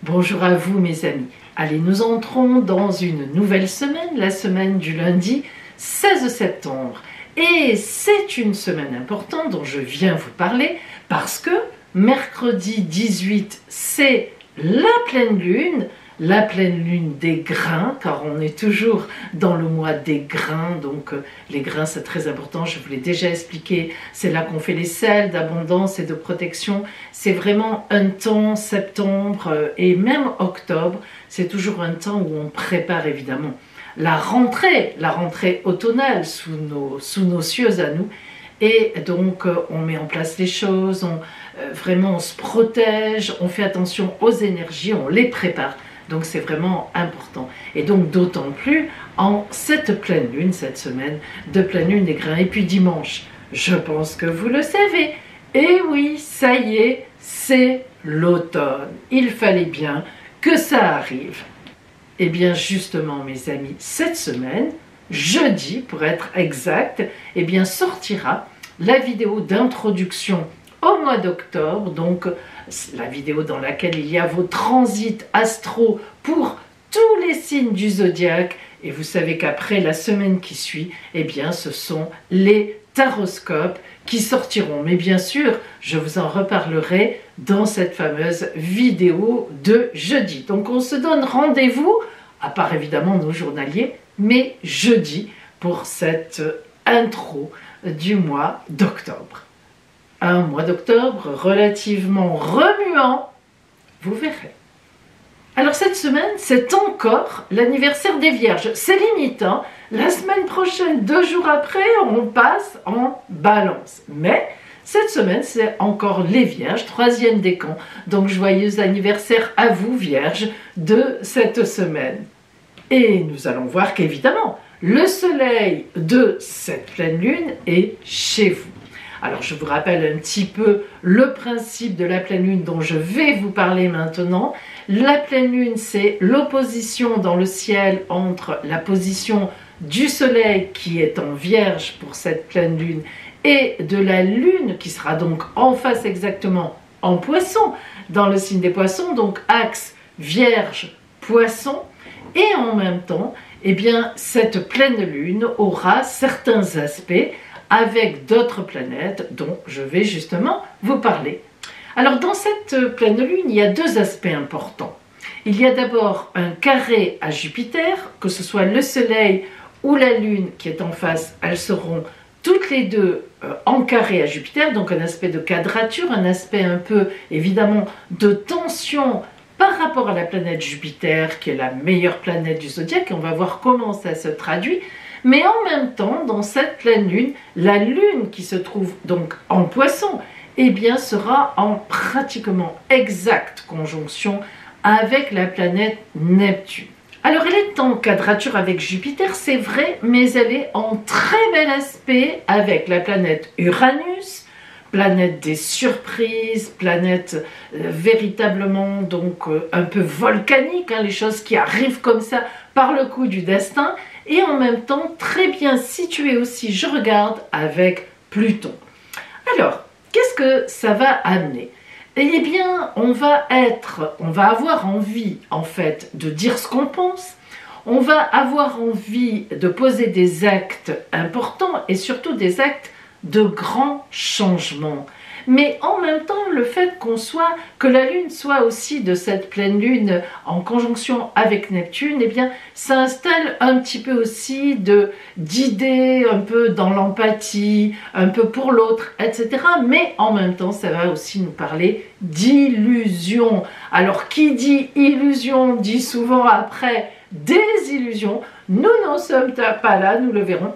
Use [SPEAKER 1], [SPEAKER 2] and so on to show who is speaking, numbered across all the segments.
[SPEAKER 1] Bonjour à vous mes amis. Allez, nous entrons dans une nouvelle semaine, la semaine du lundi 16 septembre. Et c'est une semaine importante dont je viens vous parler parce que mercredi 18, c'est la pleine lune des grains, car on est toujours dans le mois des grains, donc les grains c'est très important, je vous l'ai déjà expliqué, c'est là qu'on fait les sels d'abondance et de protection. C'est vraiment un temps, septembre et même octobre, c'est toujours un temps où on prépare évidemment la rentrée automnale sous nos cieux à nous. Et donc on met en place les choses, vraiment on se protège, on fait attention aux énergies, on les prépare. Donc c'est vraiment important. Et donc d'autant plus en cette pleine lune, cette semaine de pleine lune des grains. Et puis dimanche, je pense que vous le savez. Et oui, ça y est, c'est l'automne. Il fallait bien que ça arrive. Et bien justement mes amis, cette semaine, jeudi pour être exact, eh bien sortira la vidéo d'introduction au mois d'octobre, donc la vidéo dans laquelle il y a vos transits astro pour tous les signes du zodiaque. Et vous savez qu'après la semaine qui suit, eh bien ce sont les taroscopes qui sortiront. Mais bien sûr, je vous en reparlerai dans cette fameuse vidéo de jeudi. Donc on se donne rendez-vous, à part évidemment nos journaliers, mais jeudi pour cette intro du mois d'octobre. Un mois d'octobre relativement remuant, vous verrez. Alors cette semaine, c'est encore l'anniversaire des Vierges. C'est limite, hein. La semaine prochaine, 2 jours après, on passe en Balance. Mais cette semaine, c'est encore les Vierges, 3e décan. Donc joyeux anniversaire à vous, Vierges, de cette semaine. Et nous allons voir qu'évidemment, le soleil de cette pleine lune est chez vous. Alors je vous rappelle un petit peu le principe de la pleine lune dont je vais vous parler maintenant. La pleine lune, c'est l'opposition dans le ciel entre la position du soleil qui est en Vierge pour cette pleine lune et de la lune qui sera donc en face exactement en Poisson, dans le signe des Poissons, donc axe Vierge-Poisson. Et en même temps, eh bien, cette pleine lune aura certains aspects avec d'autres planètes dont je vais justement vous parler. Alors dans cette pleine lune, il y a 2 aspects importants. Il y a d'abord un carré à Jupiter, que ce soit le soleil ou la lune qui est en face, elles seront toutes les deux en carré à Jupiter, donc un aspect de quadrature, un aspect un peu évidemment de tension par rapport à la planète Jupiter, qui est la meilleure planète du zodiaque, et on va voir comment ça se traduit. Mais en même temps, dans cette pleine lune, la lune qui se trouve donc en Poisson, eh bien, sera en pratiquement exacte conjonction avec la planète Neptune. Alors, elle est en quadrature avec Jupiter, c'est vrai, mais elle est en très bel aspect avec la planète Uranus, planète des surprises, planète véritablement donc un peu volcanique, hein, les choses qui arrivent comme ça par le coup du destin, et en même temps très bien située aussi, je regarde, avec Pluton. Alors, qu'est-ce que ça va amener? Eh bien, on va avoir envie en fait de dire ce qu'on pense, on va avoir envie de poser des actes importants et surtout des actes de grands changements. Mais en même temps, le fait que la Lune soit aussi de cette pleine Lune en conjonction avec Neptune, eh bien, ça installe un petit peu aussi d'idées, un peu dans l'empathie, un peu pour l'autre, etc. Mais en même temps, ça va aussi nous parler d'illusion. Alors, qui dit illusion dit souvent après désillusion. Nous n'en sommes pas là, nous le verrons.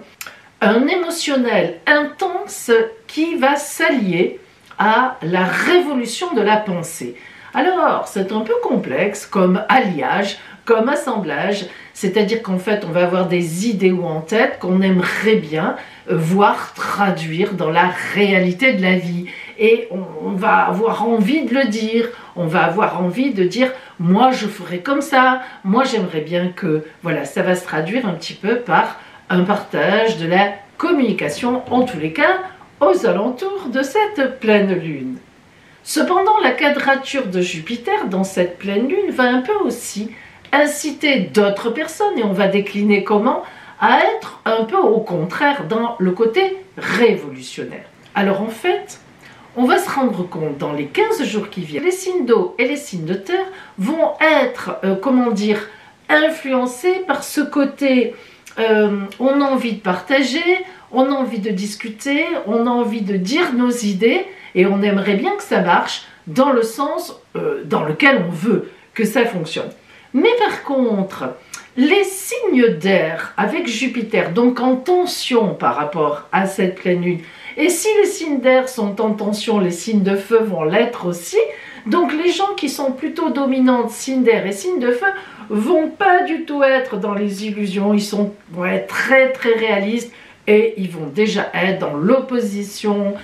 [SPEAKER 1] Un émotionnel intense qui va s'allier à la révolution de la pensée. Alors, c'est un peu complexe comme alliage, comme assemblage, c'est-à-dire qu'en fait, on va avoir des idéaux en tête qu'on aimerait bien voir traduire dans la réalité de la vie. Et on va avoir envie de le dire, on va avoir envie de dire « moi, je ferai comme ça, moi, j'aimerais bien que… » Voilà, ça va se traduire un petit peu par un partage de la communication, en tous les cas, aux alentours de cette pleine lune. Cependant, la quadrature de Jupiter dans cette pleine lune va un peu aussi inciter d'autres personnes, et on va décliner comment, à être un peu au contraire dans le côté révolutionnaire. Alors en fait, on va se rendre compte dans les 15 jours qui viennent, les signes d'eau et les signes de terre vont être, influencés par ce côté, on a envie de partager, on a envie de discuter, on a envie de dire nos idées, et on aimerait bien que ça marche dans le sens dans lequel on veut que ça fonctionne. Mais par contre, les signes d'air avec Jupiter, donc en tension par rapport à cette pleine lune, et si les signes d'air sont en tension, les signes de feu vont l'être aussi, donc les gens qui sont plutôt dominantes, signes d'air et signes de feu, vont pas du tout être dans les illusions, ils sont très très réalistes, et ils vont déjà être dans l'opposition.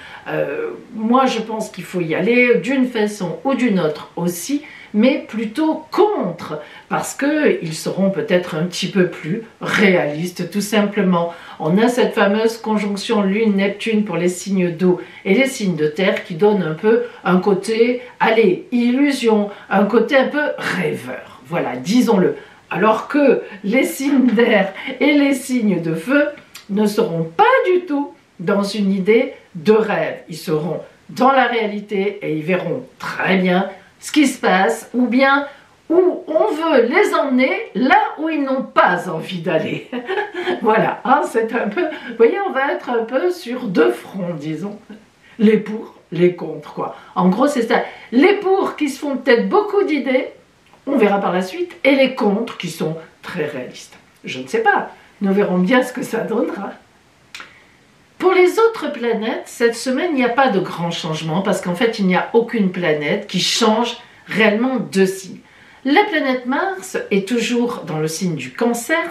[SPEAKER 1] Moi je pense qu'il faut y aller d'une façon ou d'une autre aussi, mais plutôt contre, parce qu'ils seront peut-être un petit peu plus réalistes tout simplement. On a cette fameuse conjonction Lune-Neptune pour les signes d'eau et les signes de terre qui donne un peu un côté, allez, illusion, un côté un peu rêveur, voilà, disons-le. Alors que les signes d'air et les signes de feu ne seront pas du tout dans une idée de rêve. Ils seront dans la réalité et ils verront très bien ce qui se passe, ou bien où on veut les emmener là où ils n'ont pas envie d'aller. Voilà, hein, c'est un peu, vous voyez, on va être un peu sur deux fronts, disons. Les pour, les contre, quoi. En gros, c'est ça. Les pour qui se font peut-être beaucoup d'idées, on verra par la suite, et les contre qui sont très réalistes. Je ne sais pas, nous verrons bien ce que ça donnera. Pour les autres planètes, cette semaine, il n'y a pas de grand changement parce qu'en fait, il n'y a aucune planète qui change réellement de signe. La planète Mars est toujours dans le signe du Cancer.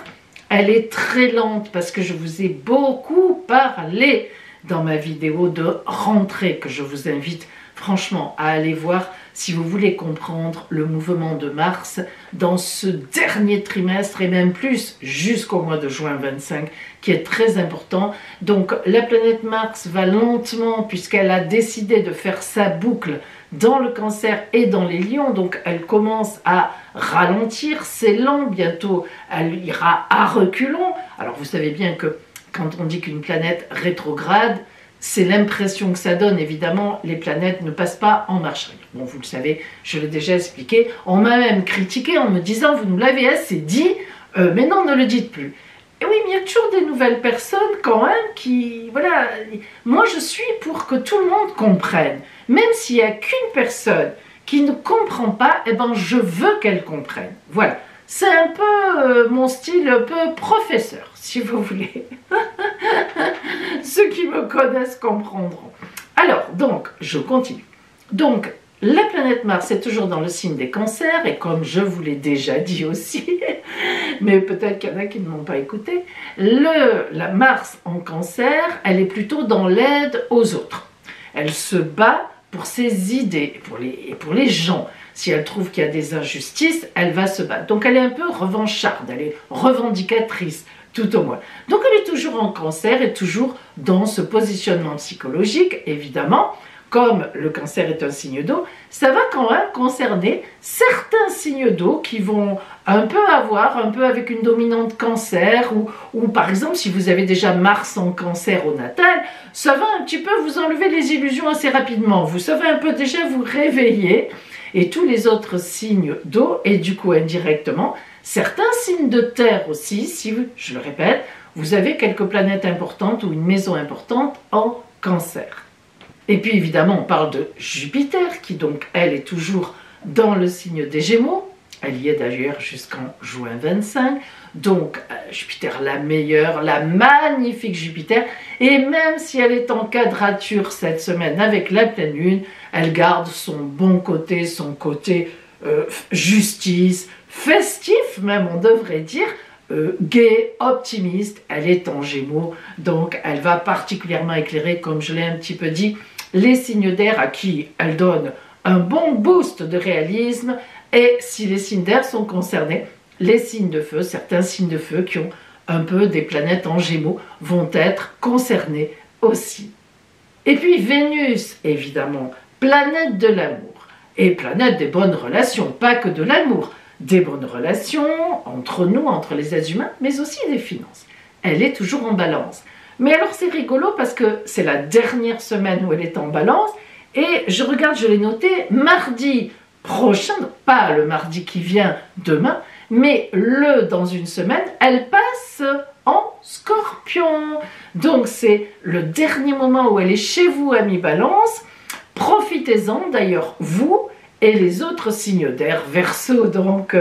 [SPEAKER 1] Elle est très lente parce que je vous ai beaucoup parlé dans ma vidéo de rentrée que je vous invite franchement à aller voir si vous voulez comprendre le mouvement de Mars dans ce dernier trimestre et même plus jusqu'au mois de juin 25 qui est très important. Donc la planète Mars va lentement puisqu'elle a décidé de faire sa boucle dans le Cancer et dans les Lions, donc elle commence à ralentir, c'est lent, bientôt elle ira à reculons. Alors vous savez bien que quand on dit qu'une planète rétrograde, c'est l'impression que ça donne. Évidemment, les planètes ne passent pas en marche arrière. Bon, vous le savez, je l'ai déjà expliqué. On m'a même critiqué en me disant, vous nous l'avez assez dit, mais non, ne le dites plus. Et oui, mais il y a toujours des nouvelles personnes quand même qui... Voilà, moi je suis pour que tout le monde comprenne. Même s'il n'y a qu'une personne qui ne comprend pas, eh ben je veux qu'elle comprenne. Voilà. C'est un peu mon style, un peu professeur, si vous voulez. Ceux qui me connaissent comprendront. Alors, donc, je continue. Donc, la planète Mars est toujours dans le signe des cancers, et comme je vous l'ai déjà dit aussi, mais peut-être qu'il y en a qui ne m'ont pas écouté, la Mars en cancer, elle est plutôt dans l'aide aux autres. Elle se bat pour ses idées, pour les gens. Si elle trouve qu'il y a des injustices, elle va se battre. Donc elle est un peu revancharde, elle est revendicatrice, tout au moins. Donc elle est toujours en cancer et toujours dans ce positionnement psychologique, évidemment. Comme le cancer est un signe d'eau, ça va quand même concerner certains signes d'eau qui vont un peu avoir, un peu avec une dominante cancer, ou par exemple si vous avez déjà Mars en cancer au natal, ça va un petit peu vous enlever les illusions assez rapidement. Vous savez un peu déjà vous réveiller, et tous les autres signes d'eau, et du coup indirectement, certains signes de terre aussi, si vous, je le répète, vous avez quelques planètes importantes ou une maison importante en cancer. Et puis évidemment, on parle de Jupiter, qui donc, elle, est toujours dans le signe des Gémeaux. Elle y est d'ailleurs jusqu'en juin 25. Donc, Jupiter, la meilleure, la magnifique Jupiter. Et même si elle est en quadrature cette semaine avec la pleine lune, elle garde son bon côté, son côté justice, festif même, on devrait dire, gai, optimiste. Elle est en Gémeaux, donc elle va particulièrement éclairer, comme je l'ai un petit peu dit, les signes d'air à qui elle donne un bon boost de réalisme, et si les signes d'air sont concernés, les signes de feu, certains signes de feu qui ont un peu des planètes en Gémeaux vont être concernés aussi. Et puis Vénus, évidemment, planète de l'amour et planète des bonnes relations, pas que de l'amour, des bonnes relations entre nous, entre les êtres humains, mais aussi des finances. Elle est toujours en balance. Mais alors c'est rigolo parce que c'est la dernière semaine où elle est en balance et je regarde, je l'ai noté, mardi prochain, pas le mardi qui vient demain, mais dans une semaine, elle passe en Scorpion. Donc c'est le dernier moment où elle est chez vous, amis Balance. Profitez-en d'ailleurs, vous et les autres signes d'air, Verseau donc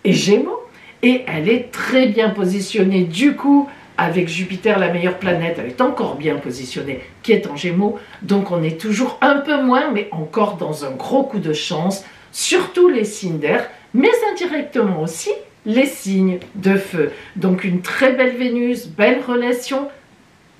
[SPEAKER 1] et Gémeaux. Et elle est très bien positionnée du coup avec Jupiter, la meilleure planète, elle est encore bien positionnée, qui est en Gémeaux. Donc on est toujours un peu moins, mais encore dans un gros coup de chance, surtout les signes d'air, mais indirectement aussi les signes de feu. Donc une très belle Vénus, belle relation,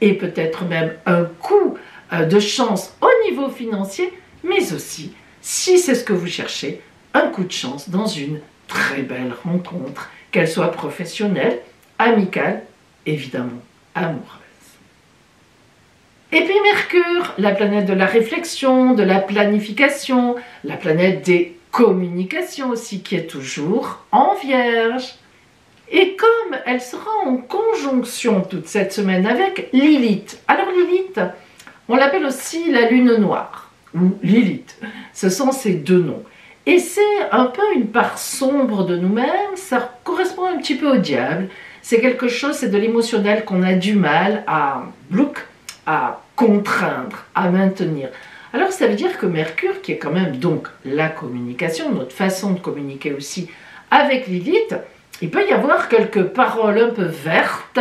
[SPEAKER 1] et peut-être même un coup de chance au niveau financier, mais aussi, si c'est ce que vous cherchez, un coup de chance dans une très belle rencontre, qu'elle soit professionnelle, amicale, évidemment amoureuse. Et puis Mercure, la planète de la réflexion, de la planification, la planète des communications aussi, qui est toujours en Vierge. Et comme elle sera en conjonction toute cette semaine avec Lilith. Alors Lilith, on l'appelle aussi la lune noire, ou Lilith. Ce sont ces deux noms. Et c'est un peu une part sombre de nous-mêmes, ça correspond un petit peu au diable. C'est quelque chose, c'est de l'émotionnel qu'on a du mal à contraindre, à maintenir. Alors ça veut dire que Mercure, qui est quand même donc la communication, notre façon de communiquer aussi avec Lilith, il peut y avoir quelques paroles un peu vertes,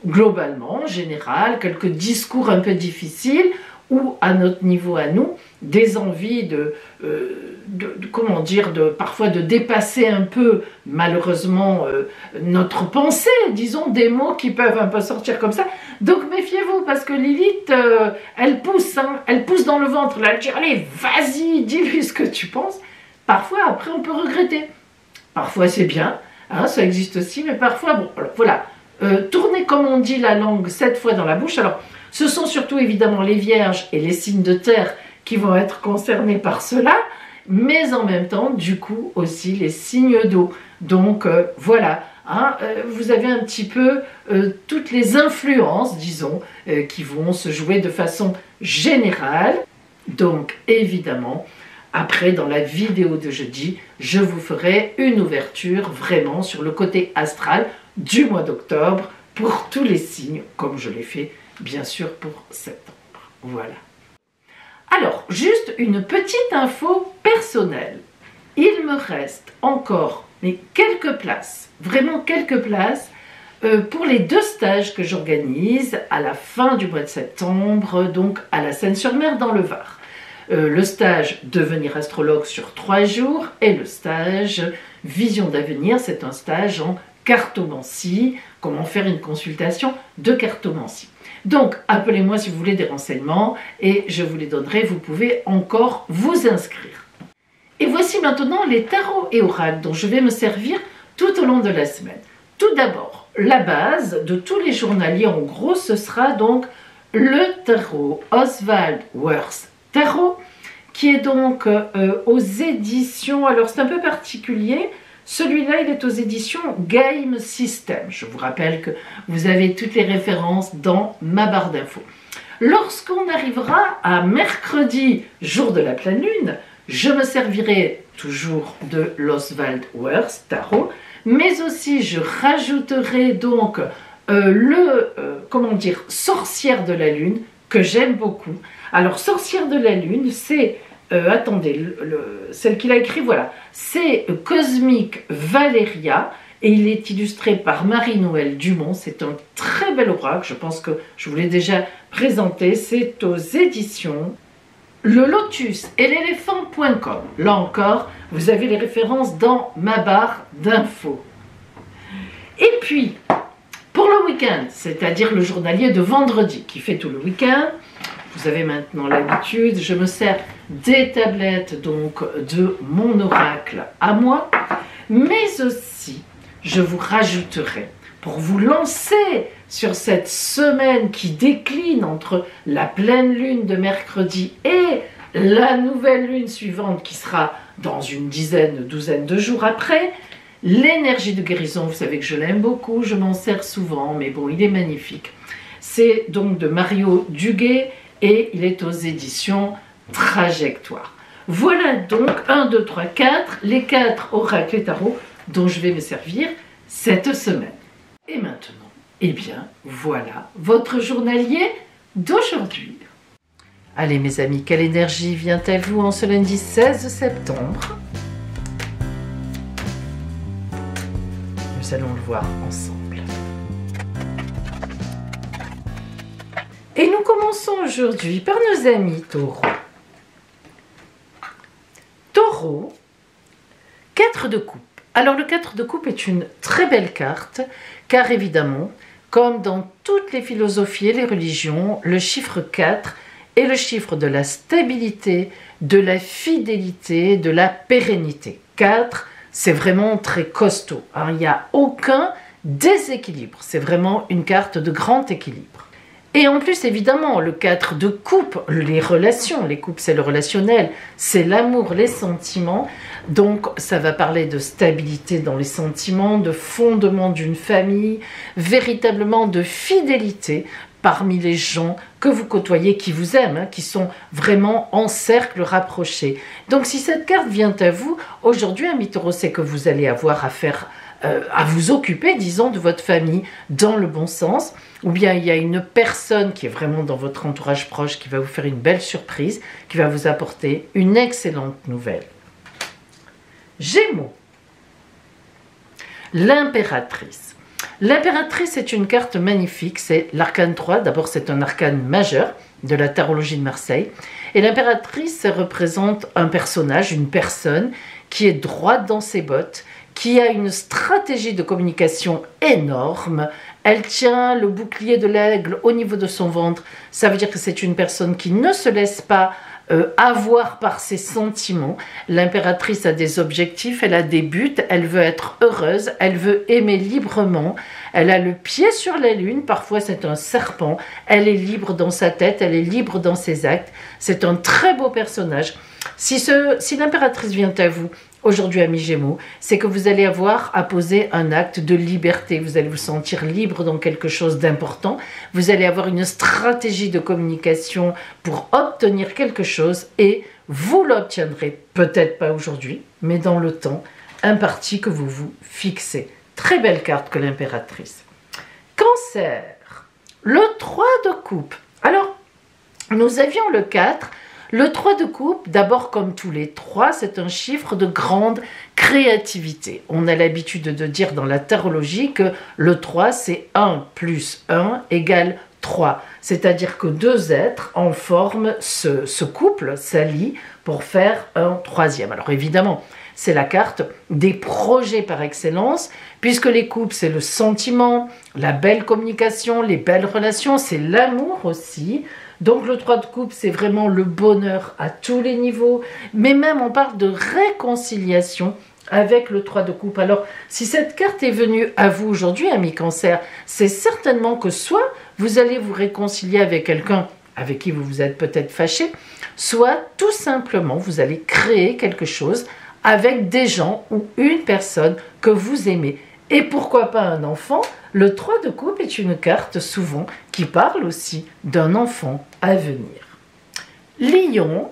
[SPEAKER 1] globalement, en général, quelques discours un peu difficiles, ou à notre niveau à nous, des envies parfois de dépasser un peu, malheureusement, notre pensée, disons, des mots qui peuvent un peu sortir comme ça. Donc méfiez-vous, parce que Lilith, elle pousse dans le ventre, là, elle dit, allez, vas-y, dis-lui ce que tu penses. Parfois, après, on peut regretter. Parfois, c'est bien, hein, ça existe aussi, mais parfois, bon, alors, voilà, tournez, comme on dit, la langue 7 fois dans la bouche. Alors, ce sont surtout évidemment les vierges et les signes de terre qui vont être concernés par cela, mais en même temps, du coup, aussi les signes d'eau. Donc, voilà, hein, vous avez un petit peu toutes les influences, disons, qui vont se jouer de façon générale. Donc, évidemment, après, dans la vidéo de jeudi, je vous ferai une ouverture vraiment sur le côté astral du mois d'octobre pour tous les signes, comme je l'ai fait bien sûr pour septembre. Voilà. Alors, juste une petite info personnelle. Il me reste encore quelques places, vraiment quelques places, pour les 2 stages que j'organise à la fin du mois de septembre, donc à la Seine-sur-Mer dans le Var. Le stage Devenir astrologue sur 3 jours et le stage Vision d'avenir, c'est un stage en cartomancie, comment faire une consultation de cartomancie. Donc, appelez-moi si vous voulez des renseignements et je vous les donnerai, vous pouvez encore vous inscrire. Et voici maintenant les tarots et oracles dont je vais me servir tout au long de la semaine. Tout d'abord, la base de tous les journaliers, en gros, ce sera donc le tarot Oswald Wirth Tarot, qui est donc aux éditions, alors c'est un peu particulier, celui-là il est aux éditions Game System. Je vous rappelle que vous avez toutes les références dans ma barre d'infos. Lorsqu'on arrivera à mercredi, jour de la pleine lune, je me servirai toujours de l'Oswald Wirth Tarot, mais aussi je rajouterai donc Sorcière de la Lune, que j'aime beaucoup. Alors, Sorcière de la Lune, c'est, attendez, celle qu'il a écrit, voilà, c'est Cosmic Valeria, et il est illustré par Marie-Noël Dumont. C'est un très bel oracle, je pense que je vous l'ai déjà présenté, c'est aux éditions Le Lotus et l'éléphant.com. Là encore, vous avez les références dans ma barre d'infos. Et puis, pour le week-end, c'est-à-dire le journalier de vendredi, qui fait tout le week-end, vous avez maintenant l'habitude, je me sers des tablettes donc de mon oracle à moi, mais aussi je vous rajouterai, pour vous lancer sur cette semaine qui décline entre la pleine lune de mercredi et la nouvelle lune suivante qui sera dans une douzaine de jours après. L'énergie de guérison, vous savez que je l'aime beaucoup, je m'en sers souvent, mais bon, il est magnifique. C'est donc de Mario Duguay et il est aux éditions Trajectoire. Voilà donc 1, 2, 3, 4, les 4 oracles et tarots dont je vais me servir cette semaine. Et maintenant, eh bien, voilà votre journalier d'aujourd'hui. Allez mes amis, quelle énergie vient à vous en ce lundi 16 septembre? Nous allons le voir ensemble. Et nous commençons aujourd'hui par nos amis taureaux. Taureau, 4 de coupe. Alors le 4 de coupe est une très belle carte, car évidemment, comme dans toutes les philosophies et les religions, le chiffre 4 est le chiffre de la stabilité, de la fidélité, de la pérennité. 4, c'est vraiment très costaud, hein. Il n'y a aucun déséquilibre, c'est vraiment une carte de grand équilibre. Et en plus, évidemment, le 4 de coupe, les relations, les coupes c'est le relationnel, c'est l'amour, les sentiments, donc ça va parler de stabilité dans les sentiments, de fondement d'une famille, véritablement de fidélité parmi les gens que vous côtoyez, qui vous aiment, hein, qui sont vraiment en cercle rapproché. Donc si cette carte vient à vous, aujourd'hui, ami Taureau, c'est que vous allez avoir affaire à vous occuper, disons, de votre famille dans le bon sens, ou bien il y a une personne qui est vraiment dans votre entourage proche qui va vous faire une belle surprise, qui va vous apporter une excellente nouvelle. Gémeaux, l'impératrice. L'impératrice est une carte magnifique, c'est l'arcane 3, d'abord c'est un arcane majeur de la tarologie de Marseille, et l'impératrice représente un personnage, une personne qui est droite dans ses bottes, qui a une stratégie de communication énorme. Elle tient le bouclier de l'aigle au niveau de son ventre. Ça veut dire que c'est une personne qui ne se laisse pas avoir par ses sentiments. L'impératrice a des objectifs, elle a des buts, elle veut être heureuse, elle veut aimer librement. Elle a le pied sur la lune, parfois c'est un serpent. Elle est libre dans sa tête, elle est libre dans ses actes. C'est un très beau personnage. Si l'impératrice vient à vous, aujourd'hui, amis Gémeaux, c'est que vous allez avoir à poser un acte de liberté. Vous allez vous sentir libre dans quelque chose d'important. Vous allez avoir une stratégie de communication pour obtenir quelque chose et vous l'obtiendrez, peut-être pas aujourd'hui, mais dans le temps imparti que vous vous fixez. Très belle carte que l'impératrice. Cancer, le 3 de coupe. Alors, nous avions le 4. Le 3 de coupe, d'abord comme tous les 3, c'est un chiffre de grande créativité. On a l'habitude de dire dans la tarologie que le 3, c'est 1 plus 1 égale 3. C'est-à-dire que deux êtres en forme se couplent, s'allient pour faire un troisième. Alors évidemment, c'est la carte des projets par excellence, puisque les couples, c'est le sentiment, la belle communication, les belles relations, c'est l'amour aussi. Donc le 3 de coupe, c'est vraiment le bonheur à tous les niveaux, mais même on parle de réconciliation avec le 3 de coupe. Alors, si cette carte est venue à vous aujourd'hui, ami Cancer, c'est certainement que soit vous allez vous réconcilier avec quelqu'un avec qui vous vous êtes peut-être fâché, soit tout simplement vous allez créer quelque chose avec des gens ou une personne que vous aimez. Et pourquoi pas un enfant? Le 3 de coupe est une carte souvent qui parle aussi d'un enfant à venir. Lion,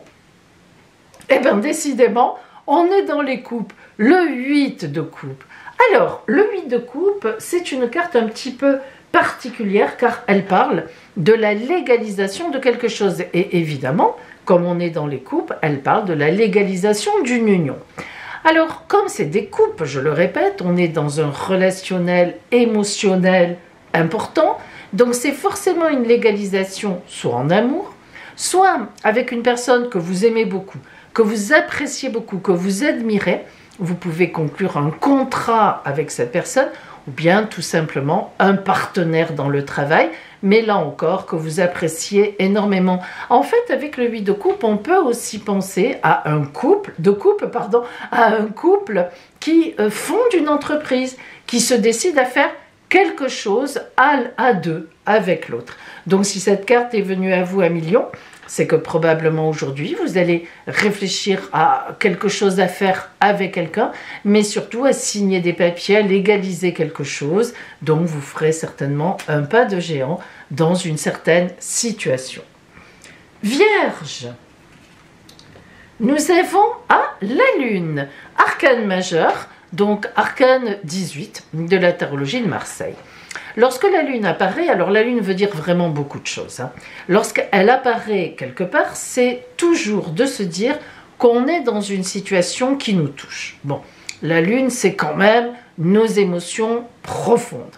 [SPEAKER 1] eh bien décidément, on est dans les coupes. Le 8 de coupe. Alors, le 8 de coupe, c'est une carte un petit peu particulière car elle parle de la légalisation de quelque chose. Et évidemment, comme on est dans les coupes, elle parle de la légalisation d'une union. Alors, comme c'est des coupes, je le répète, on est dans un relationnel émotionnel important, donc c'est forcément une légalisation soit en amour, soit avec une personne que vous aimez beaucoup, que vous appréciez beaucoup, que vous admirez. Vous pouvez conclure un contrat avec cette personne ou bien tout simplement un partenaire dans le travail, mais là encore que vous appréciez énormément. En fait, avec le 8 de coupe, on peut aussi penser à un couple, à un couple qui fonde une entreprise, qui se décide à faire quelque chose à deux avec l'autre. Donc si cette carte est venue à vous à million, c'est que probablement aujourd'hui, vous allez réfléchir à quelque chose à faire avec quelqu'un, mais surtout à signer des papiers, à légaliser quelque chose. Donc, vous ferez certainement un pas de géant dans une certaine situation. Vierge, nous avons la Lune, arcane majeur, donc arcane 18 de la tarologie de Marseille. Lorsque la Lune apparaît, alors la Lune veut dire vraiment beaucoup de choses. Lorsqu'elle apparaît quelque part, c'est toujours de se dire qu'on est dans une situation qui nous touche. Bon, la Lune, c'est quand même nos émotions profondes.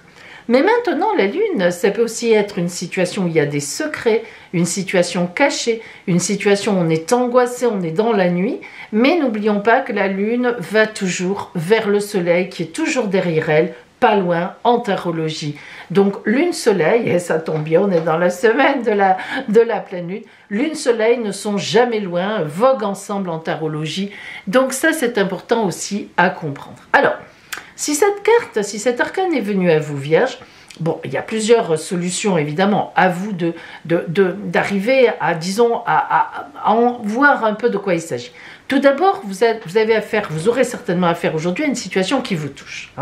[SPEAKER 1] Mais maintenant, la Lune, ça peut aussi être une situation où il y a des secrets, une situation cachée, une situation où on est angoissé, on est dans la nuit. Mais n'oublions pas que la Lune va toujours vers le Soleil qui est toujours derrière elle, pas loin en tarologie. Donc Lune-Soleil, et ça tombe bien, on est dans la semaine de la pleine Lune, Lune-Soleil ne sont jamais loin, voguent ensemble en tarologie. Donc ça, c'est important aussi à comprendre. Alors, si cette carte, si cet arcane est venu à vous, Vierge, bon, il y a plusieurs solutions, évidemment, à vous d'arriver à, disons, à en voir un peu de quoi il s'agit. Tout d'abord, vous aurez certainement affaire aujourd'hui à une situation qui vous touche.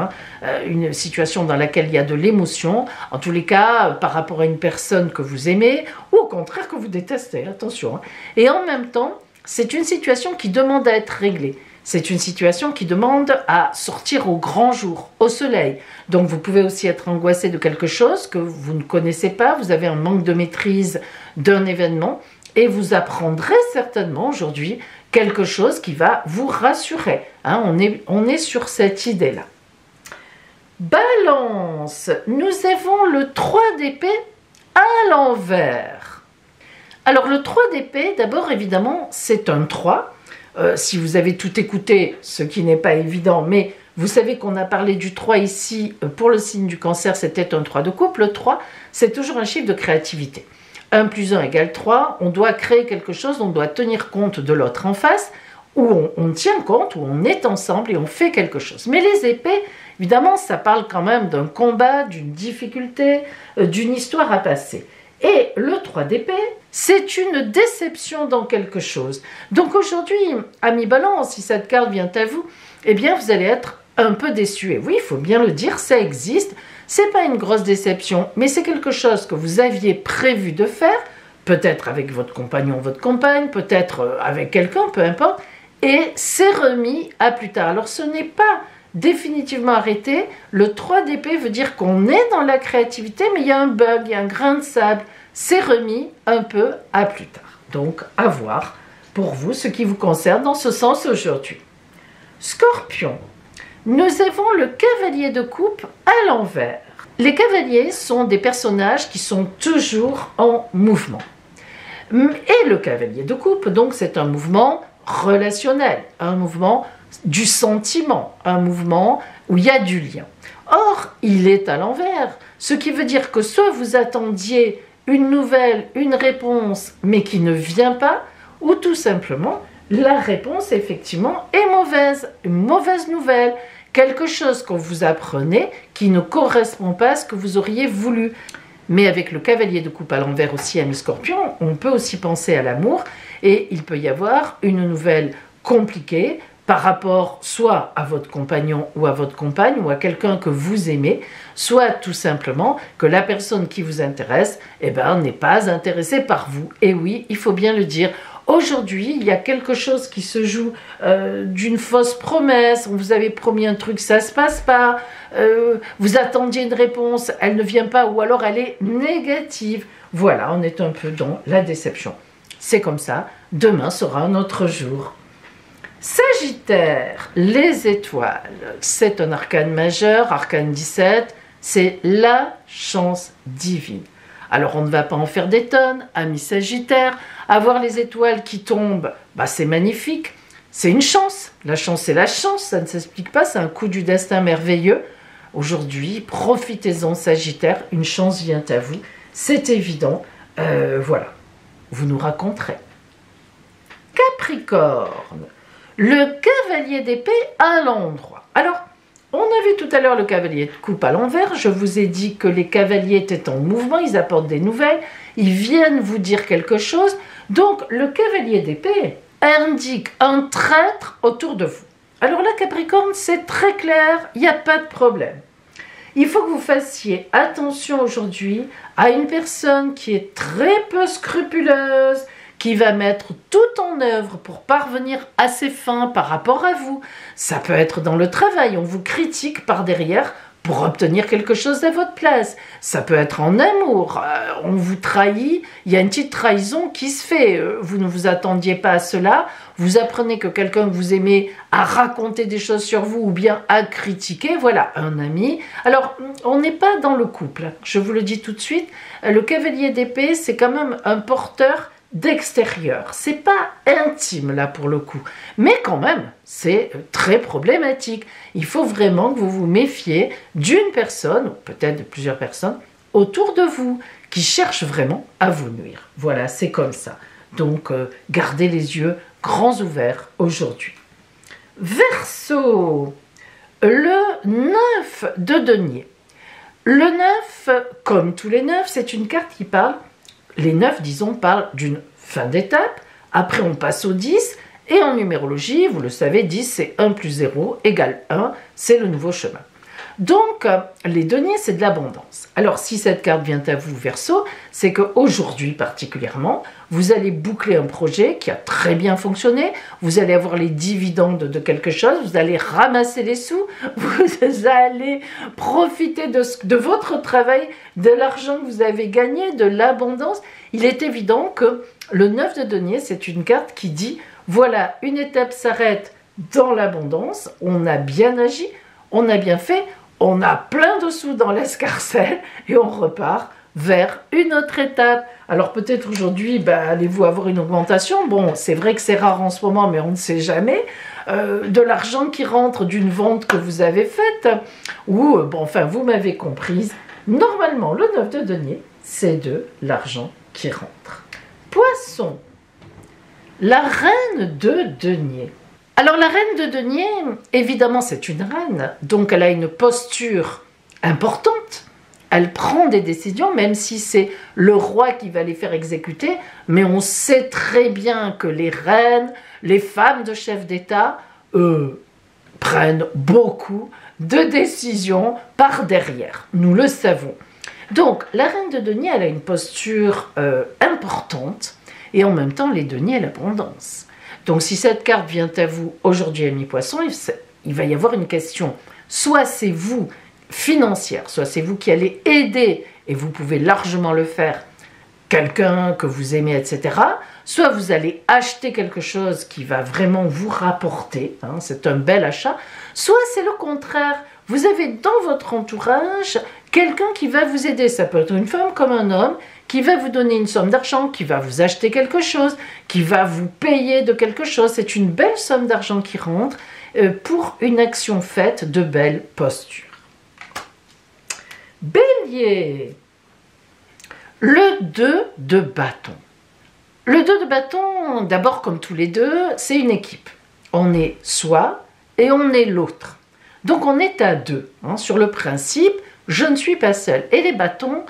[SPEAKER 1] Une situation dans laquelle il y a de l'émotion, en tous les cas, par rapport à une personne que vous aimez, ou au contraire que vous détestez, attention. Et en même temps, c'est une situation qui demande à être réglée. C'est une situation qui demande à sortir au grand jour, au soleil. Donc vous pouvez aussi être angoissé de quelque chose que vous ne connaissez pas, vous avez un manque de maîtrise d'un événement, et vous apprendrez certainement aujourd'hui quelque chose qui va vous rassurer. On est sur cette idée-là. Balance, nous avons le 3 d'épée à l'envers. Alors le 3 d'épée, d'abord évidemment, c'est un 3. Si vous avez tout écouté, ce qui n'est pas évident, mais vous savez qu'on a parlé du 3 ici, pour le signe du Cancer, c'était un 3 de couple. Le 3, c'est toujours un chiffre de créativité. 1 plus 1 égale 3, on doit créer quelque chose, on doit tenir compte de l'autre en face, où on tient compte, où on est ensemble et on fait quelque chose. Mais les épées, évidemment, ça parle quand même d'un combat, d'une difficulté, d'une histoire à passer. Et le 3 d'épée, c'est une déception dans quelque chose. Donc aujourd'hui, ami Balance, si cette carte vient à vous, eh bien vous allez être un peu déçu. Et oui, il faut bien le dire, ça existe. C'est pas une grosse déception, mais c'est quelque chose que vous aviez prévu de faire, peut-être avec votre compagnon, votre compagne, peut-être avec quelqu'un, peu importe, et c'est remis à plus tard. Alors ce n'est pas définitivement arrêté. Le 3 d'épée veut dire qu'on est dans la créativité, mais il y a un bug, il y a un grain de sable. C'est remis un peu à plus tard. Donc, à voir pour vous ce qui vous concerne dans ce sens aujourd'hui. Scorpion, nous avons le cavalier de coupe à l'envers. Les cavaliers sont des personnages qui sont toujours en mouvement. Et le cavalier de coupe, donc, c'est un mouvement relationnel, un mouvement du sentiment, un mouvement où il y a du lien. Or, il est à l'envers, ce qui veut dire que soit vous attendiez une nouvelle, une réponse, mais qui ne vient pas, ou tout simplement, la réponse, effectivement, est mauvaise. Une mauvaise nouvelle, quelque chose que vous apprenez qui ne correspond pas à ce que vous auriez voulu. Mais avec le cavalier de coupe à l'envers aussi, ami Scorpion, on peut aussi penser à l'amour, et il peut y avoir une nouvelle compliquée, par rapport soit à votre compagnon ou à votre compagne ou à quelqu'un que vous aimez, soit tout simplement que la personne qui vous intéresse n'est pas intéressée par vous. Et oui, il faut bien le dire, aujourd'hui, il y a quelque chose qui se joue d'une fausse promesse, on vous avait promis un truc, ça ne se passe pas, vous attendiez une réponse, elle ne vient pas ou alors elle est négative. Voilà, on est un peu dans la déception. C'est comme ça, demain sera un autre jour. Sagittaire, les étoiles, c'est un arcane majeur, arcane 17, c'est la chance divine. Alors on ne va pas en faire des tonnes, amis Sagittaire, avoir les étoiles qui tombent, c'est magnifique, c'est une chance. La chance c'est la chance, ça ne s'explique pas, c'est un coup du destin merveilleux. Aujourd'hui, profitez-en Sagittaire, une chance vient à vous, c'est évident, voilà, vous nous raconterez. Capricorne, le cavalier d'épée à l'endroit. Alors, On a vu tout à l'heure le cavalier de coupe à l'envers. Je vous ai dit que les cavaliers étaient en mouvement, ils apportent des nouvelles, ils viennent vous dire quelque chose. Donc, le cavalier d'épée indique un traître autour de vous. Alors là, Capricorne, c'est très clair, il n'y a pas de problème. Il faut que vous fassiez attention aujourd'hui à une personne qui est très peu scrupuleuse, qui va mettre tout en œuvre pour parvenir à ses fins par rapport à vous. Ça peut être dans le travail, on vous critique par derrière pour obtenir quelque chose à votre place. Ça peut être en amour, on vous trahit, il y a une petite trahison qui se fait. Vous ne vous attendiez pas à cela, vous apprenez que quelqu'un que vous aimez a raconté des choses sur vous ou bien a critiqué, voilà, un ami. Alors, on n'est pas dans le couple, je vous le dis tout de suite, le cavalier d'épée, c'est quand même un porteur d'extérieur. C'est pas intime là pour le coup, mais quand même, c'est très problématique. Il faut vraiment que vous vous méfiez d'une personne, ou peut-être de plusieurs personnes, autour de vous, qui cherchent vraiment à vous nuire. Voilà, c'est comme ça. Donc, gardez les yeux grands ouverts aujourd'hui. Verseau, le 9 de denier. Le 9, comme tous les 9, c'est une carte qui parle, les 9, disons, parlent d'une fin d'étape. Après, on passe au 10. Et en numérologie, vous le savez, 10, c'est 1 plus 0 égale 1. C'est le nouveau chemin. Donc, les deniers, c'est de l'abondance. Alors, si cette carte vient à vous, Verseau, c'est qu'aujourd'hui particulièrement, vous allez boucler un projet qui a très bien fonctionné, vous allez avoir les dividendes de quelque chose, vous allez ramasser les sous, vous allez profiter de votre travail, de l'argent que vous avez gagné, de l'abondance. Il est évident que le 9 de denier, c'est une carte qui dit, voilà, une étape s'arrête dans l'abondance, on a bien agi, on a bien fait, on a plein de sous dans l'escarcelle et on repart vers une autre étape. Alors peut-être aujourd'hui, allez-vous avoir une augmentation? Bon, c'est vrai que c'est rare en ce moment, mais on ne sait jamais. De l'argent qui rentre d'une vente que vous avez faite, ou, vous m'avez comprise. Normalement, le 9 de denier, c'est de l'argent qui rentre. Poisson, la reine de denier. Alors la reine de denier, évidemment c'est une reine, donc elle a une posture importante, elle prend des décisions, même si c'est le roi qui va les faire exécuter, mais on sait très bien que les reines, les femmes de chefs d'État, prennent beaucoup de décisions par derrière, nous le savons. Donc la reine de denier, elle a une posture importante, et en même temps les deniers, l'abondance. Donc, si cette carte vient à vous aujourd'hui, ami Poisson, il va y avoir une question. Soit c'est vous, financière, soit c'est vous qui allez aider, et vous pouvez largement le faire, quelqu'un que vous aimez, etc. Soit vous allez acheter quelque chose qui va vraiment vous rapporter, c'est un bel achat. Soit c'est le contraire, vous avez dans votre entourage quelqu'un qui va vous aider. Ça peut être une femme comme un homme, qui va vous donner une somme d'argent, qui va vous acheter quelque chose, qui va vous payer de quelque chose. C'est une belle somme d'argent qui rentre pour une action faite de belle posture. Bélier, le 2 de bâton. Le 2 de bâton, d'abord comme tous les deux, c'est une équipe. On est soi et on est l'autre. Donc on est à deux. Sur le principe, je ne suis pas seule. Et les bâtons,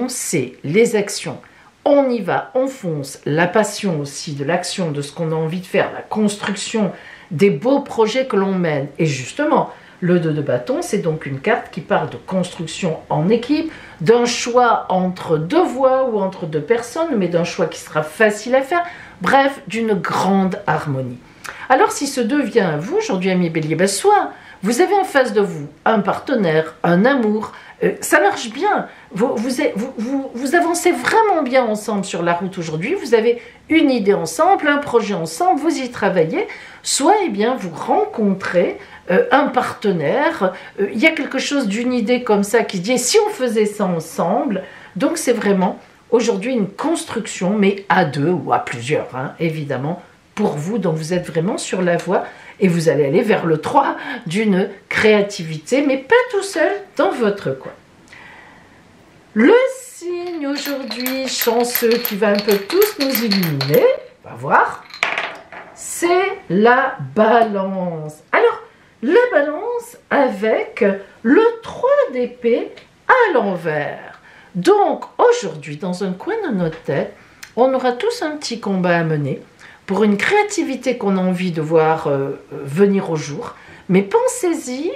[SPEAKER 1] c'est les actions. On y va, on fonce. La passion aussi de l'action, de ce qu'on a envie de faire, la construction, des beaux projets que l'on mène. Et justement, le 2 de bâton, c'est donc une carte qui parle de construction en équipe, d'un choix entre deux voies ou entre deux personnes, mais d'un choix qui sera facile à faire. Bref, d'une grande harmonie. Alors, si ce 2 vient à vous, aujourd'hui, ami Bélier, soit vous avez en face de vous un partenaire, un amour, ça marche bien. Vous avancez vraiment bien ensemble sur la route aujourd'hui. Vous avez une idée ensemble, un projet ensemble, vous y travaillez. Soit, vous rencontrez un partenaire. Il y a quelque chose d'une idée comme ça qui dit, si on faisait ça ensemble. Donc, c'est vraiment aujourd'hui une construction, mais à deux ou à plusieurs, évidemment, pour vous. Donc, vous êtes vraiment sur la voie. Et vous allez aller vers le 3 d'une créativité, mais pas tout seul dans votre coin. Le signe aujourd'hui chanceux qui va un peu tous nous illuminer, on va voir, c'est la balance. Alors, la balance, commence avec le 3 d'épée à l'envers. Donc aujourd'hui, dans un coin de notre tête, on aura tous un petit combat à mener pour une créativité qu'on a envie de voir venir au jour. Mais pensez-y,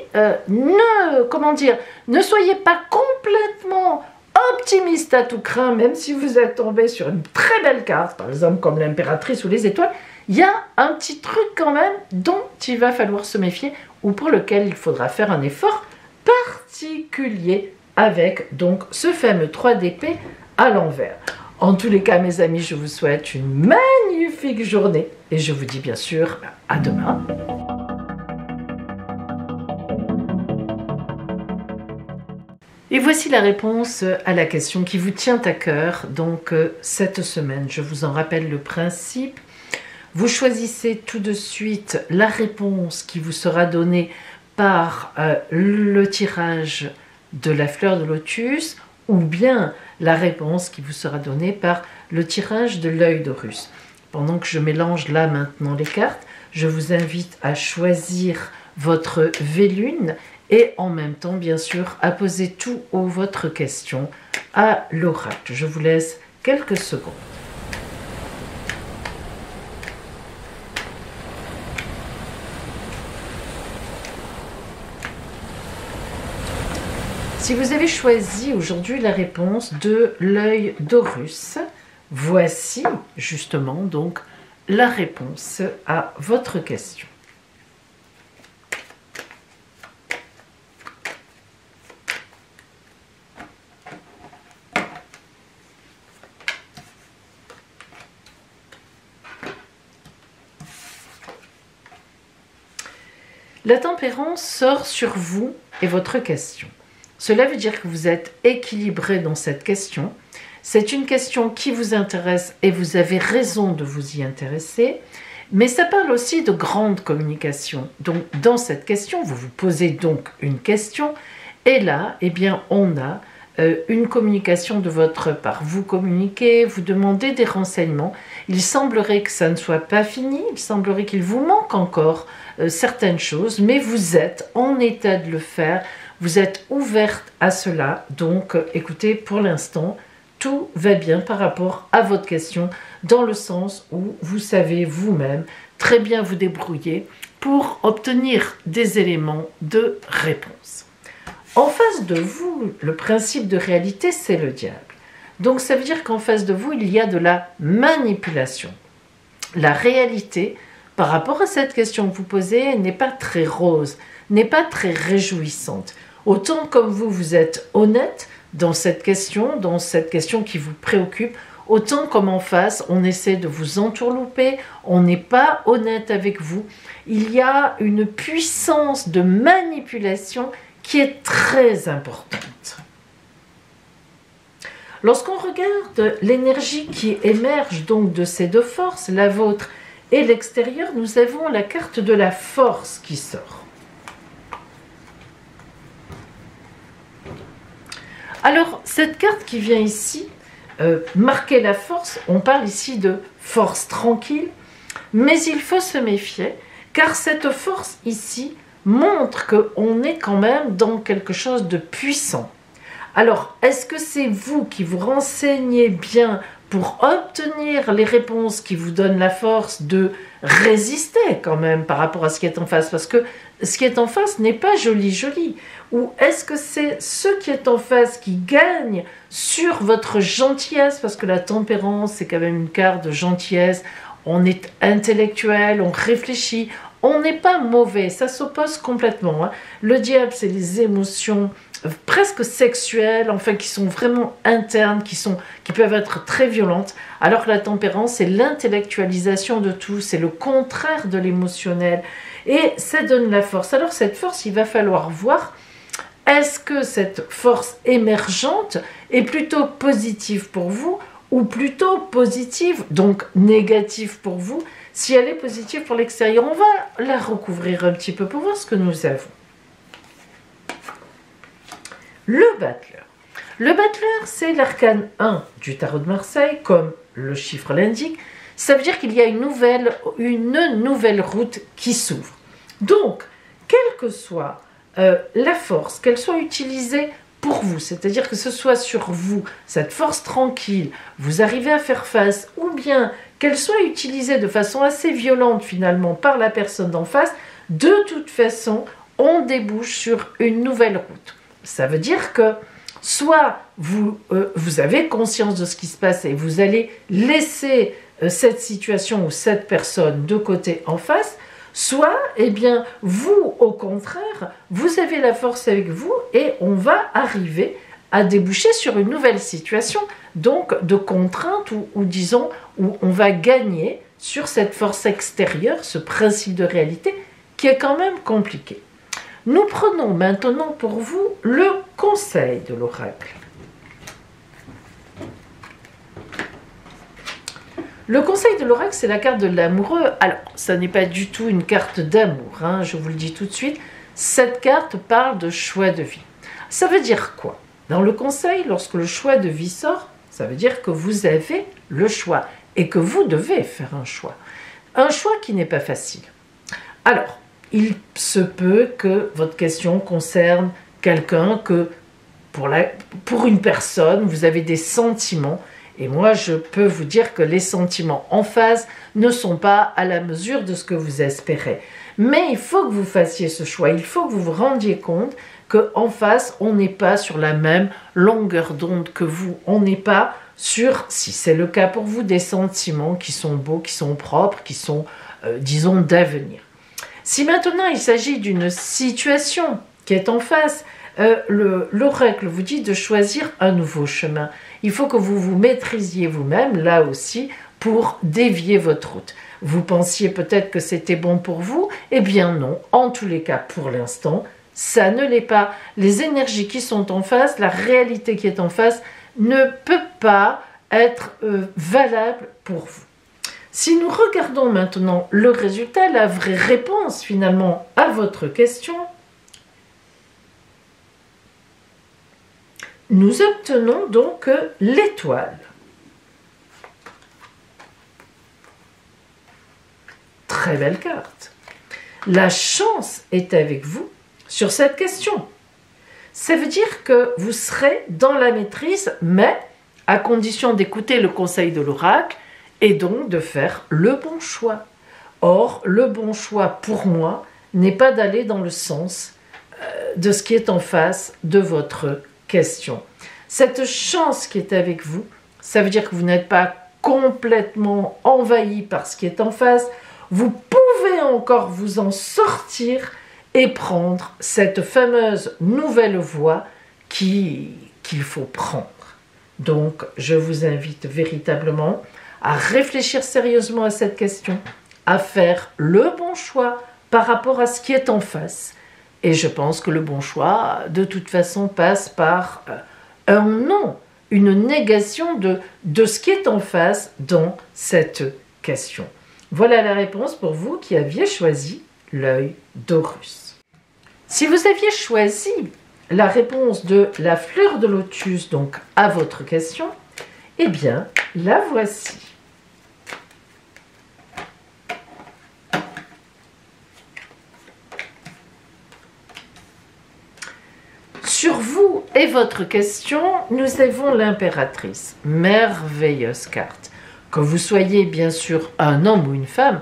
[SPEAKER 1] ne soyez pas complètement optimiste à tout craint, même si vous êtes tombé sur une très belle carte, par exemple comme l'impératrice ou les étoiles. Il y a un petit truc quand même dont il va falloir se méfier ou pour lequel il faudra faire un effort particulier avec donc ce fameux 3 d'épée à l'envers. En tous les cas, mes amis, je vous souhaite une magnifique journée et je vous dis bien sûr à demain. Et voici la réponse à la question qui vous tient à cœur. Donc cette semaine, je vous en rappelle le principe. Vous choisissez tout de suite la réponse qui vous sera donnée par le tirage de la fleur de lotus ou bien la réponse qui vous sera donnée par le tirage de l'œil d'Horus. Pendant que je mélange là maintenant les cartes, je vous invite à choisir votre Vélune et en même temps, bien sûr, à poser toutes votre questions à l'oracle. Je vous laisse quelques secondes. Si vous avez choisi aujourd'hui la réponse de l'œil d'Horus, voici justement donc la réponse à votre question. La tempérance sort sur vous et votre question. Cela veut dire que vous êtes équilibré dans cette question. C'est une question qui vous intéresse et vous avez raison de vous y intéresser. Mais ça parle aussi de grande communication. Donc, dans cette question, vous vous posez donc une question. Et là, eh bien, on a une communication de votre part. Vous communiquez, vous demandez des renseignements. Il semblerait que ça ne soit pas fini. Il semblerait qu'il vous manque encore certaines choses. Mais vous êtes en état de le faire. Vous êtes ouverte à cela, donc écoutez, pour l'instant, tout va bien par rapport à votre question, dans le sens où vous savez vous-même très bien vous débrouiller pour obtenir des éléments de réponse. En face de vous, le principe de réalité, c'est le diable. Donc ça veut dire qu'en face de vous, il y a de la manipulation. La réalité, par rapport à cette question que vous posez, n'est pas très rose, n'est pas très réjouissante. Autant comme vous êtes honnête dans cette question qui vous préoccupe, autant comme en face, on essaie de vous entourlouper, on n'est pas honnête avec vous. Il y a une puissance de manipulation qui est très importante. Lorsqu'on regarde l'énergie qui émerge donc de ces deux forces, la vôtre et l'extérieur, nous avons la carte de la force qui sort. Alors, cette carte qui vient ici, marquer la force, on parle ici de force tranquille, mais il faut se méfier, car cette force ici montre qu'on est quand même dans quelque chose de puissant. Alors, est-ce que c'est vous qui vous renseignez bien pour obtenir les réponses qui vous donnent la force de résister quand même par rapport à ce qui est en face? Parce que ce qui est en face n'est pas joli. Ou est-ce que c'est ce qui est en face qui gagne sur votre gentillesse? Parce que la tempérance, c'est quand même une carte de gentillesse. On est intellectuel, on réfléchit, on n'est pas mauvais, ça s'oppose complètement. Hein. Le diable, c'est les émotions presque sexuelles, enfin qui sont vraiment internes, qui peuvent être très violentes, alors que la tempérance, c'est l'intellectualisation de tout, c'est le contraire de l'émotionnel, et ça donne la force. Alors cette force, il va falloir voir, est-ce que cette force émergente est plutôt positive pour vous, ou plutôt positive, donc négative pour vous? Si elle est positive pour l'extérieur, on va la recouvrir un petit peu pour voir ce que nous avons. Le battleur. Le battleur, c'est l'arcane 1 du tarot de Marseille, comme le chiffre l'indique. Ça veut dire qu'il y a une nouvelle route qui s'ouvre. Donc, quelle que soit la force, qu'elle soit utilisée pour vous, c'est-à-dire que ce soit sur vous, cette force tranquille, vous arrivez à faire face, ou bien qu'elle soit utilisée de façon assez violente finalement par la personne d'en face, de toute façon, on débouche sur une nouvelle route. Ça veut dire que soit vous avez conscience de ce qui se passe et vous allez laisser cette situation ou cette personne de côté en face, soit, eh bien, vous, au contraire, vous avez la force avec vous et on va arriver à déboucher sur une nouvelle situation, donc de contrainte ou disons, où on va gagner sur cette force extérieure, ce principe de réalité qui est quand même compliqué. Nous prenons maintenant pour vous le conseil de l'oracle. Le conseil de l'oracle, c'est la carte de l'amoureux. Alors, ça n'est pas du tout une carte d'amour, hein, je vous le dis tout de suite. Cette carte parle de choix de vie. Ça veut dire quoi? Dans le conseil, lorsque le choix de vie sort, ça veut dire que vous avez le choix et que vous devez faire un choix. Un choix qui n'est pas facile. Alors, il se peut que votre question concerne quelqu'un que, pour une personne, vous avez des sentiments. Et moi, je peux vous dire que les sentiments en face ne sont pas à la mesure de ce que vous espérez. Mais il faut que vous fassiez ce choix. Il faut que vous vous rendiez compte qu'en face, on n'est pas sur la même longueur d'onde que vous. On n'est pas sur, si c'est le cas pour vous, des sentiments qui sont beaux, qui sont propres, qui sont, disons, d'avenir. Si maintenant il s'agit d'une situation qui est en face, l'oracle vous dit de choisir un nouveau chemin. Il faut que vous vous maîtrisiez vous-même, là aussi, pour dévier votre route. Vous pensiez peut-être que c'était bon pour vous, eh bien non. En tous les cas, pour l'instant, ça ne l'est pas. Les énergies qui sont en face, la réalité qui est en face, ne peut pas être valable pour vous. Si nous regardons maintenant le résultat, la vraie réponse finalement à votre question, nous obtenons donc l'étoile. Très belle carte. La chance est avec vous sur cette question. Ça veut dire que vous serez dans la maîtrise, mais à condition d'écouter le conseil de l'oracle et donc de faire le bon choix. Or, le bon choix pour moi n'est pas d'aller dans le sens de ce qui est en face de votre question. Cette chance qui est avec vous, ça veut dire que vous n'êtes pas complètement envahi par ce qui est en face. Vous pouvez encore vous en sortir et prendre cette fameuse nouvelle voie qu'il faut prendre. Donc, je vous invite véritablement à réfléchir sérieusement à cette question, à faire le bon choix par rapport à ce qui est en face. Et je pense que le bon choix, de toute façon, passe par un non, une négation de ce qui est en face dans cette question. Voilà la réponse pour vous qui aviez choisi l'œil d'Horus. Si vous aviez choisi la réponse de la fleur de lotus, donc à votre question, eh bien, la voici. Sur vous et votre question, nous avons l'impératrice. Merveilleuse carte. Que vous soyez bien sûr un homme ou une femme,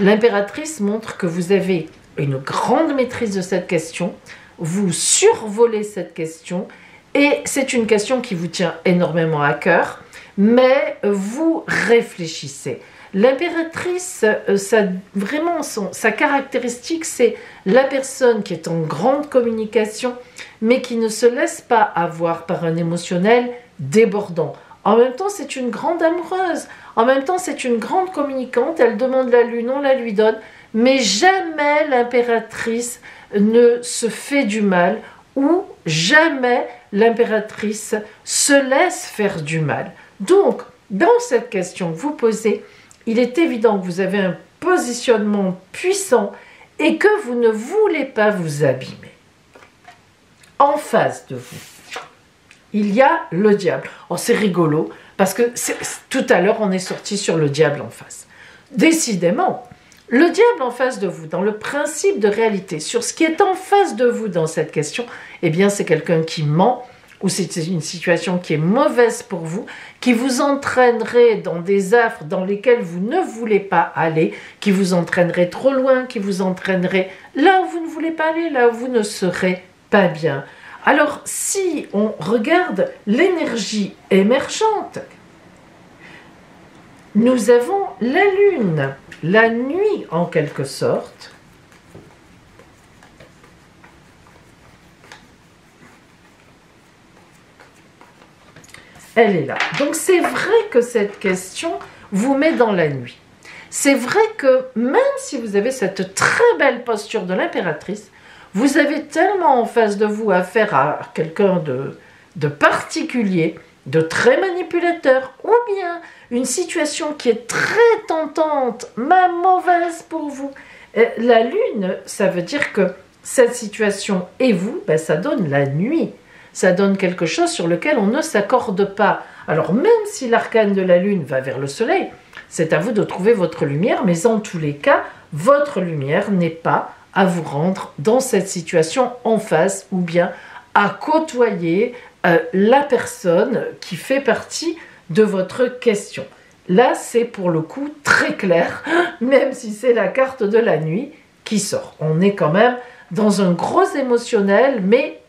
[SPEAKER 1] l'impératrice montre que vous avez une grande maîtrise de cette question, vous survolez cette question et c'est une question qui vous tient énormément à cœur, mais vous réfléchissez. L'impératrice, sa caractéristique, c'est la personne qui est en grande communication, mais qui ne se laisse pas avoir par un émotionnel débordant. En même temps, c'est une grande amoureuse. En même temps, c'est une grande communicante. Elle demande la lune, on la lui donne. Mais jamais l'impératrice ne se fait du mal ou jamais l'impératrice se laisse faire du mal. Donc, dans cette question que vous posez, il est évident que vous avez un positionnement puissant et que vous ne voulez pas vous abîmer. En face de vous, il y a le diable. Oh, c'est rigolo, parce que tout à l'heure, on est sorti sur le diable en face. Décidément, Le diable en face de vous, dans le principe de réalité, sur ce qui est en face de vous dans cette question, eh bien c'est quelqu'un qui ment, ou c'est une situation qui est mauvaise pour vous, qui vous entraînerait dans des affres dans lesquelles vous ne voulez pas aller, qui vous entraînerait trop loin, qui vous entraînerait là où vous ne voulez pas aller, là où vous ne serez pas bien. Alors, si on regarde l'énergie émergente, nous avons la lune, la nuit en quelque sorte. Elle est là. Donc c'est vrai que cette question vous met dans la nuit. C'est vrai que même si vous avez cette très belle posture de l'impératrice, vous avez tellement en face de vous affaire à quelqu'un de particulier, de très manipulateur, ou bien une situation qui est très tentante, même mauvaise pour vous. La lune, ça veut dire que cette situation et vous, ben, ça donne la nuit. Ça donne quelque chose sur lequel on ne s'accorde pas. Alors même si l'arcane de la lune va vers le soleil, c'est à vous de trouver votre lumière, mais en tous les cas, votre lumière n'est pas à vous rendre dans cette situation en face ou bien à côtoyer la personne qui fait partie de votre question. Là, c'est pour le coup très clair, même si c'est la carte de la nuit qui sort. On est quand même dans un gros émotionnel, mais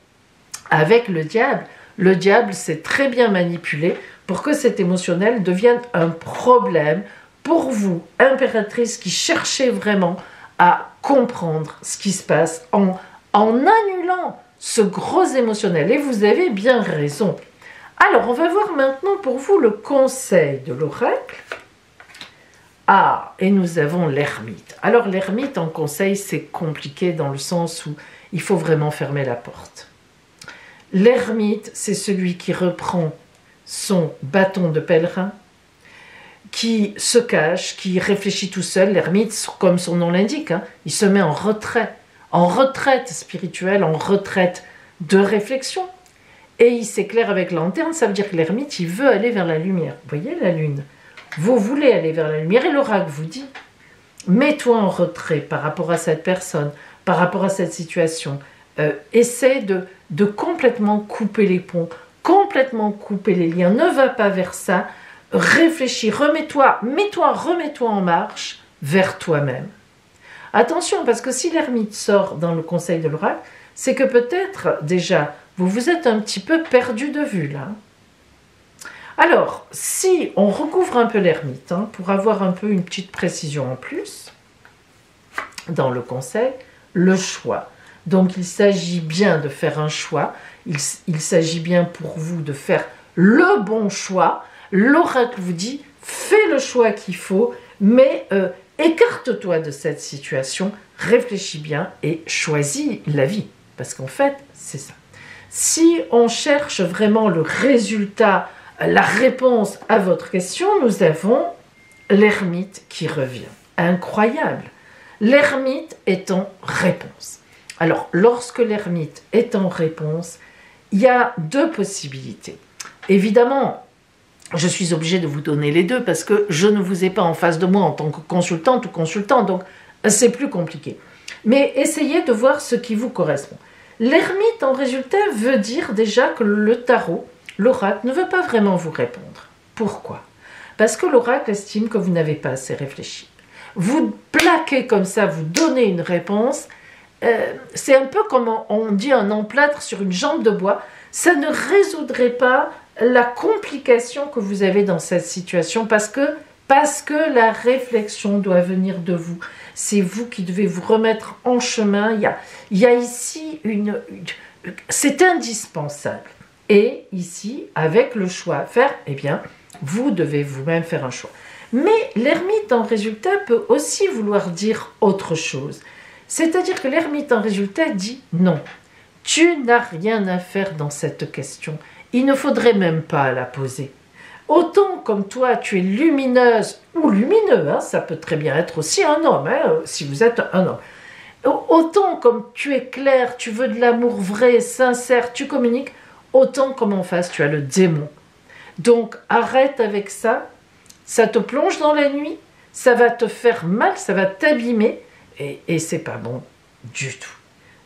[SPEAKER 1] avec le diable sait très bien manipuler pour que cet émotionnel devienne un problème pour vous, impératrice qui cherchez vraiment à comprendre ce qui se passe en annulant ce gros émotionnel. Et vous avez bien raison. Alors, on va voir maintenant pour vous le conseil de l'oracle. Ah, et nous avons l'ermite. Alors, l'ermite en conseil, c'est compliqué dans le sens où il faut vraiment fermer la porte. L'ermite, c'est celui qui reprend son bâton de pèlerin, qui se cache, qui réfléchit tout seul. L'ermite, comme son nom l'indique, hein, il se met en retraite spirituelle, en retraite de réflexion. Et il s'éclaire avec la lanterne, ça veut dire que l'ermite, il veut aller vers la lumière. Vous voyez la lune? Vous voulez aller vers la lumière et l'oracle vous dit, mets-toi en retrait par rapport à cette personne, par rapport à cette situation. Essaie de complètement couper les ponts, complètement couper les liens. Ne va pas vers ça. Réfléchis, remets-toi en marche vers toi-même. Attention, parce que si l'ermite sort dans le conseil de l'oracle, c'est que peut-être déjà, vous vous êtes un petit peu perdu de vue là. Alors, si on recouvre un peu l'ermite, hein, pour avoir un peu une petite précision en plus, dans le conseil, le choix. Donc il s'agit bien de faire un choix, il s'agit bien pour vous de faire le bon choix. L'oracle vous dit, fais le choix qu'il faut, mais écarte-toi de cette situation, réfléchis bien et choisis la vie. Parce qu'en fait, c'est ça. Si on cherche vraiment le résultat, la réponse à votre question, nous avons l'ermite qui revient. Incroyable. L'ermite est en réponse. Alors, lorsque l'ermite est en réponse, il y a deux possibilités. Évidemment, je suis obligée de vous donner les deux parce que je ne vous ai pas en face de moi en tant que consultante ou consultant, donc c'est plus compliqué. Mais essayez de voir ce qui vous correspond. L'ermite, en résultat, veut dire déjà que le tarot, l'oracle, ne veut pas vraiment vous répondre. Pourquoi? Parce que l'oracle estime que vous n'avez pas assez réfléchi. Vous plaquez comme ça, vous donnez une réponse, c'est un peu comme on dit un emplâtre sur une jambe de bois, ça ne résoudrait pas la complication que vous avez dans cette situation parce que la réflexion doit venir de vous. C'est vous qui devez vous remettre en chemin. Il y a ici c'est indispensable. Et ici, avec le choix à faire, eh bien, vous devez vous-même faire un choix. Mais l'ermite en résultat peut aussi vouloir dire autre chose. C'est-à-dire que l'ermite en résultat dit non, tu n'as rien à faire dans cette question. Il ne faudrait même pas la poser. Autant comme toi, tu es lumineuse ou lumineux, hein, ça peut très bien être aussi un homme, hein, si vous êtes un homme. Autant comme tu es clair, tu veux de l'amour vrai, sincère, tu communiques, autant comme en face, tu as le démon. Donc arrête avec ça, ça te plonge dans la nuit, ça va te faire mal, ça va t'abîmer, et c'est pas bon du tout.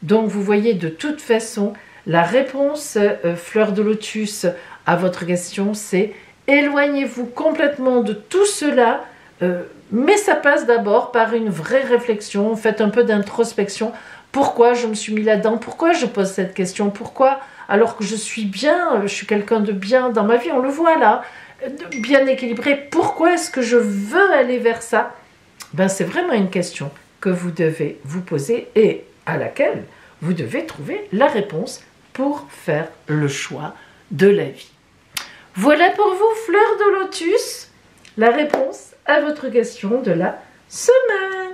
[SPEAKER 1] Donc vous voyez, de toute façon, la réponse fleur de lotus à votre question, c'est éloignez-vous complètement de tout cela, mais ça passe d'abord par une vraie réflexion, faites un peu d'introspection. Pourquoi je me suis mis là-dedans? Pourquoi je pose cette question? Pourquoi, alors que je suis bien, je suis quelqu'un de bien dans ma vie, on le voit là, bien équilibré, pourquoi est-ce que je veux aller vers ça? Ben, c'est vraiment une question que vous devez vous poser et à laquelle vous devez trouver la réponse pour faire le choix de la vie. Voilà pour vous, fleur de lotus, la réponse à votre question de la semaine.